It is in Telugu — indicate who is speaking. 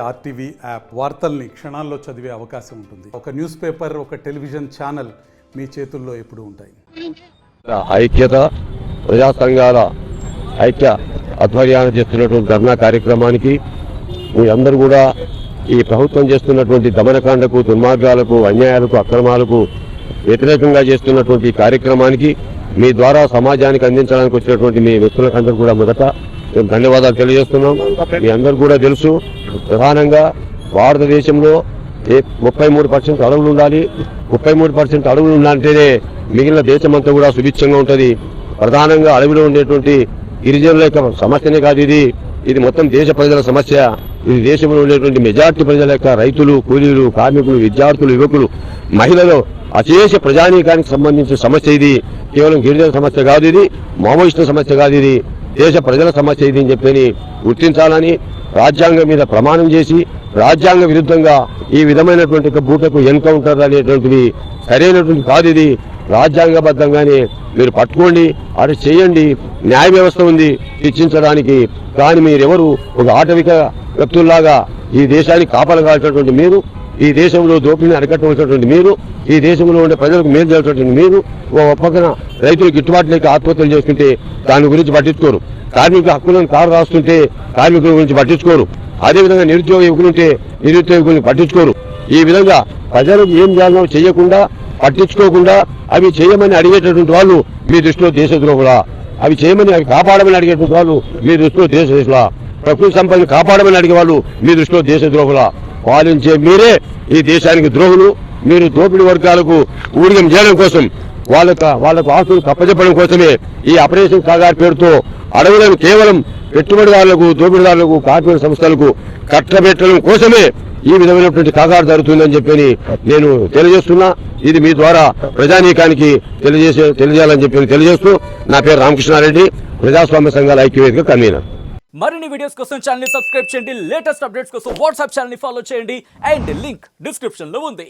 Speaker 1: ఆర్టీవీ యాప్ వార్తల్ని క్షణాల్లో చదివే అవకాశం ఉంటుంది. ఒక న్యూస్ పేపర్, ఒక టెలివిజన్ ఛానల్ మీ చేతుల్లో ఎప్పుడూ ఉంటాయి.
Speaker 2: ఐక్యత ప్రజా సంఘాల ఐక్య ఆధ్వర్యాన్ని చేస్తున్నటువంటి ధర్నా కార్యక్రమానికి మీ అందరూ కూడా ఈ ప్రభుత్వం చేస్తున్నటువంటి దమనకాండకు, దుర్మార్గాలకు, అన్యాయాలకు, అక్రమాలకు వ్యతిరేకంగా చేస్తున్నటువంటి కార్యక్రమానికి మీ ద్వారా సమాజానికి అందించడానికి వచ్చినటువంటి మీ వ్యక్తులందరూ కూడా మొదట మేము ధన్యవాదాలు తెలియజేస్తున్నాం. మీ అందరూ కూడా తెలుసు, ప్రధానంగా భారతదేశంలో 33% అడవులు ఉండాలి. 33% అడవులు ఉండాలంటేనే మిగిలిన దేశమంతా కూడా సుభిక్షంగా ఉంటుంది. ప్రధానంగా అడవిలో ఉండేటువంటి గిరిజనుల యొక్క సమస్యనే కాదు, ఇది మొత్తం దేశ ప్రజల సమస్య. ఇది దేశంలో ఉండేటువంటి మెజార్టీ ప్రజల యొక్క రైతులు, కూలీలు, కార్మికులు, విద్యార్థులు, యువకులు, మహిళలు, అశేష ప్రజానీకానికి సంబంధించిన సమస్య. ఇది కేవలం గిరిజన సమస్య కాదు, ఇది మావోయిస్టుల సమస్య కాదు, ఇది దేశ ప్రజల సమస్య. ఇది అని చెప్పని గుర్తించాలని రాజ్యాంగం మీద ప్రమాణం చేసి రాజ్యాంగ విరుద్ధంగా ఈ విధమైనటువంటి బూటకు ఎన్కౌంటర్ అనేటువంటిది సరైనటువంటి కాదు. ఇది రాజ్యాంగబద్ధంగానే మీరు పట్టుకోండి, అరెస్ట్ చేయండి. న్యాయ వ్యవస్థ ఉంది శిక్షించడానికి. కానీ మీరెవరు ఒక ఆటవిక వ్యక్తుల్లాగా ఈ దేశాన్ని కాపాడగలిగినటువంటి మీరు, ఈ దేశంలో దోపిడీని అరికట్టవలసినటువంటి మీరు, ఈ దేశంలో ఉండే ప్రజలకు మేలు చేయాల్సినటువంటి మీరు ఒక పక్కన రైతులు గిట్టుబాటు లేక ఆత్మహత్యలు చేసుకుంటే దాని గురించి పట్టించుకోరు. కార్మిక హక్కులను కారు రాస్తుంటే కార్మికుల గురించి పట్టించుకోరు. అదేవిధంగా నిరుద్యోగ యువకులుంటే నిరుద్యోగ యువకులను పట్టించుకోరు. ఈ విధంగా ప్రజలకు ఏం చేయాలో చేయకుండా, పట్టించుకోకుండా అవి చేయమని అడిగేటటువంటి వాళ్ళు మీ దృష్టిలో దేశద్రోహులా? అవి చేయమని, అవి కాపాడమని అడిగేటువంటి వాళ్ళు మీ దృష్టిలో దేశద్రోహులా? ప్రకృతి సంపదను కాపాడమని అడిగే వాళ్ళు మీ దృష్టిలో దేశద్రోహులా? పాలించే మీరే ఈ దేశానికి ద్రోహులు. మీరు దోపిడీ వర్గాలకు ఊడిగం చేయడం కోసం, వాళ్ళకు ఆస్తులు కప్పచెప్పడం కోసమే ఈ ఆపరేషన్ కాగార్ పేరుతో అడవులను కేవలం పెట్టుబడిదారులకు, దోపిడీదారులకు, కార్పొరేట్ సంస్థలకు కట్టబెట్టడం కోసమే ఈ విధమైనటువంటి కాగారు జరుగుతుందని చెప్పి నేను తెలియజేస్తున్నా. ఇది మీ ద్వారా ప్రజానీకానికి తెలియజేయాలని చెప్పి తెలియజేస్తూ, నా పేరు రామకృష్ణారెడ్డి, ప్రజాస్వామ్య సంఘాల ఐక్యవేదిక కన్వీనర్.
Speaker 3: మరిన్ని వీడియోస్ కోసం ఛానల్ ని సబ్స్క్రైబ్ చేయండి. లేటెస్ట్ అప్డేట్స్ కోసం వాట్సాప్ ఛానల్ ని ఫాలో చేయండి. అండ్ లింక్ డిస్క్రిప్షన్ లో ఉంది.